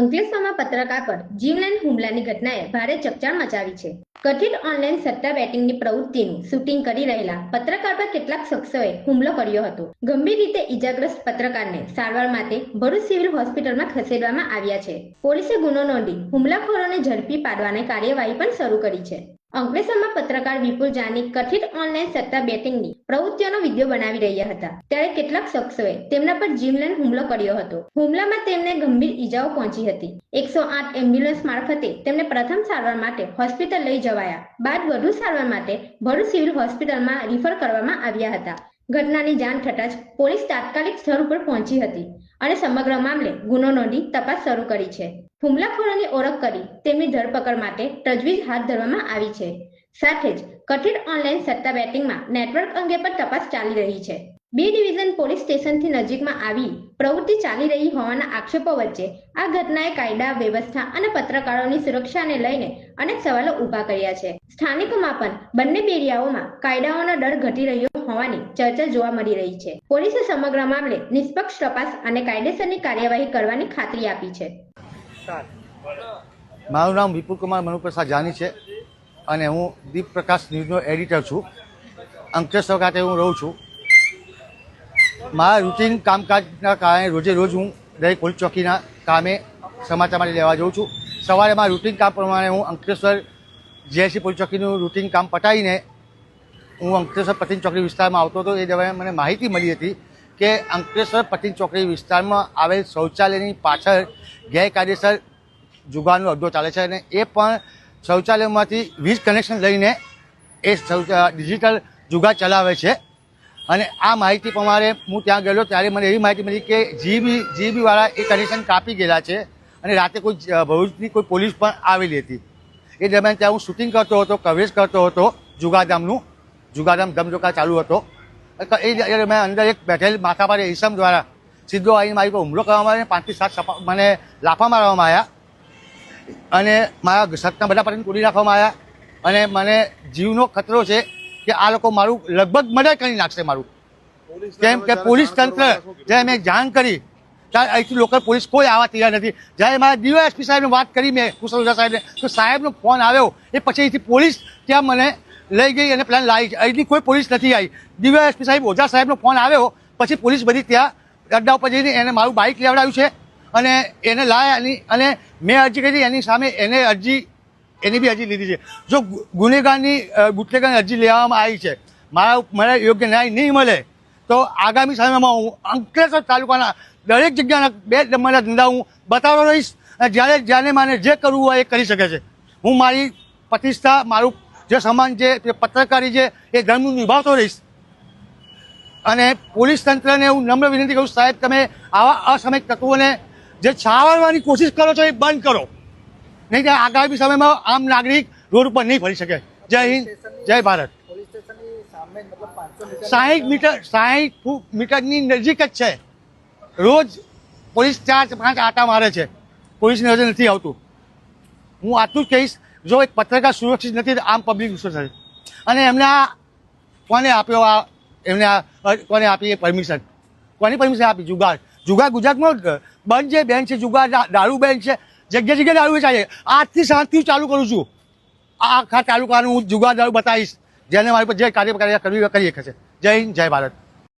અંકલેશ્વરમાં પત્રકાર પર જીવલેણ હુમલાની ઘટનાએ ભારે ચકચાર મચાવી છે. કથિત ઓનલાઈન સટ્ટા બેટિંગની પ્રવૃત્તિનું શૂટિંગ કરી રહેલા પત્રકાર પર કેટલાક શખ્સોએ હુમલો કર્યો હતો. ગંભીર રીતે ઈજાગ્રસ્ત પત્રકારને સારવાર માટે ભરૂચ સિવિલ હોસ્પિટલમાં ખસેડવામાં આવ્યા છે. પોલીસે ગુનો નોંધી હુમલાખોરોને ઝડપી પાડવાની કાર્યવાહી પણ શરૂ કરી છે. અંકલેશ્વરમાં પત્રકાર વિપુલ જાની કથિત ઓનલાઈન સટ્ટા બેટિંગની પ્રવૃત્તિઓનો વિડીયો બનાવી રહ્યા હતા, ત્યારે કેટલાક શખ્સોએ તેમના પર જીવલેણ હુમલો કર્યો હતો. હુમલામાં તેમને ગંભીર ઈજાઓ પહોંચી હતી. 108 એમ્બ્યુલન્સ મારફતે તેમને પ્રથમ સારવાર માટે હોસ્પિટલ લઈ જવાયા બાદ વધુ સારવાર માટે ભરૂચ સિવિલ હોસ્પિટલમાં રિફર કરવામાં આવ્યા હતા. ઘટનાની જાણ થતાં જ પોલીસ તાત્કાલિક સ્થળ ઉપર પહોંચી હતી અને સમગ્ર મામલે ગુનો નોંધી તપાસ શરૂ કરી છે. હુમલાખોરોની ઓળખ કરી તેમની ધરપકડ માટે તજવીજ હાથ ધરવામાં આવી છે. સાથે જ કથિત ઓનલાઈન સટ્ટા બેટિંગમાં નેટવર્ક અંગે પણ તપાસ ચાલી રહી છે. બી ડિવિઝન પોલીસ સ્ટેશનથી નજીકમાં આવી પ્રવૃત્તિ ચાલી રહી હોવાના આક્ષેપો વચ્ચે આ ઘટનાએ કાયદા વ્યવસ્થા અને પત્રકારોની સુરક્ષાને લઈને અનેક સવાલો ઊભા કર્યા છે. સ્થાનિકોમાં પણ બંને એરિયાઓમાં કાયદાઓનો ડર ઘટી રહ્યો હોવાની ચર્ચા જોવા મળી રહી છે. પોલીસે સમગ્ર મામલે નિષ્પક્ષ તપાસ અને કાયદેસરની કાર્યવાહી કરવાની ખાતરી આપી છે. મારું નામ વિપુલ કુમાર મનુપ્રસાદ જાની છે અને હું દીપ પ્રકાશ ન્યૂઝનો એડિટર છું. અંકલેશ્વર ખાતે હું રહું છું. મારા રૂટીન કામકાજના કારણે રોજે રોજ હું દરેક પોલીસ ચોકીના કામે સમાચાર માટે લેવા જાઉં છું. સવારે મારા રૂટીન કામ પ્રમાણે હું અંકલેશ્વર જીઆઈસી પોલીસ ચોકીનું રૂટીન કામ પતાવીને હું અંકલેશ્વર પતિન ચોકડી વિસ્તારમાં આવતો હતો. એ દરમિયાન મને માહિતી મળી હતી કે અંકલેશ્વર પતિન ચોકડી વિસ્તારમાં આવેલ શૌચાલયની પાછળ ગેરકાયદેસર જુગારનો અડ્ડો ચાલે છે અને એ પણ શૌચાલયમાંથી વીજ કનેક્શન લઈને એ ડિજિટલ જુગાર ચલાવે છે. અને આ માહિતી પ્રમાણે હું ત્યાં ગયેલો ત્યારે મને એવી માહિતી મળી કે જીબી વાળા એ કનેક્શન કાપી ગયેલા છે અને રાતે કોઈ ભરૂચની કોઈ પોલીસ પણ આવેલી હતી. એ દરમિયાન ત્યાં હું શૂટિંગ કરતો હતો, કવરેજ કરતો હતો જુગારધામનું. જુગારધામ ધમધોકા ચાલુ હતો. એ દરમિયાન અંદર એક બેઠેલ માથાભારે ઈસમ દ્વારા સીધો આવીને મારી પર હુમલો કરવામાં આવ્યો. 5 થી 7 મને લાફા મારવામાં આવ્યા અને મારા સટના બધા પતંગ તોડી નાખવામાં આવ્યા અને મને જીવનો ખતરો છે કે આ લોકો મારું લગભગ મર્ડર કરી નાખશે મારું. કેમ કે પોલીસ તંત્ર જ્યારે મેં જાણ કરી ત્યારે અહીંથી લોકલ પોલીસ કોઈ આવવા તૈયાર નથી. જ્યારે મારા ડીવાયએસપી સાહેબને વાત કરી મેં કુશલ ઓઝા સાહેબને તો સાહેબનો ફોન આવ્યો એ પછી અહીંથી પોલીસ ત્યાં મને લઈ ગઈ અને પ્લાન લાવી. અહીંથી કોઈ પોલીસ નથી આવી. ડીવાયએસપી સાહેબ ઓઝા સાહેબનો ફોન આવ્યો પછી પોલીસ બધી ત્યાં અડ્ડા ઉપર જઈને એને મારું બાઇક લેવડાવ્યું છે અને એને લાયા અને મેં અરજી કરી એની સામે એની બી અરજી લીધી છે. જો ગુનેગારની અરજી લેવામાં આવી છે, મને યોગ્ય ન્યાય નહીં મળે તો આગામી સમયમાં હું અંકલેશ્વર તાલુકાના દરેક જગ્યાના 2 નંબરના ધંધા હું બતાવવાનો રહીશ અને જ્યારે મને જે કરવું હોય એ કરી શકે છે. હું મારી પ્રતિષ્ઠા, મારું જે સન્માન છે, જે પત્રકારી છે એ ધર્મનું નિભાવતો રહીશ. અને પોલીસ તંત્રને હું નમ્ર વિનંતી કરું, સાહેબ તમે આવા અસામાજિક તત્વોને જે છાવરવાની કોશિશ કરો છો એ બંધ કરો, નહીં તો આગામી સમયમાં આમ નાગરિક રોડ ઉપર નહીં ફરી શકે. જય હિન્દ, જય ભારત. 60 મીટરની નજીક જ છે. રોજ પોલીસ 4-5 આટા મારે છે, પોલીસની નજર નથી આવતું. હું આટલું જ કહીશ, જો એક પત્રકાર સુરક્ષિત નથી તો આમ પબ્લિક સુરક્ષિત. અને કોને આપી એ પરમિશન? કોની પરમિશન આપી? જુગાર ગુજરાતમાં બંધ છે, બેન છે. જુગાર દારૂ બેન છે, જગ્યા દારૂ ચાલે. આજથી શાંતિથી ચાલુ કરું છું. આખા તાલુકાનું હું જુગાર દારૂ બતાવીશ, જેને મારી પર જે કાર્ય કરી શકે છે. જય હિન્દ, જય ભારત.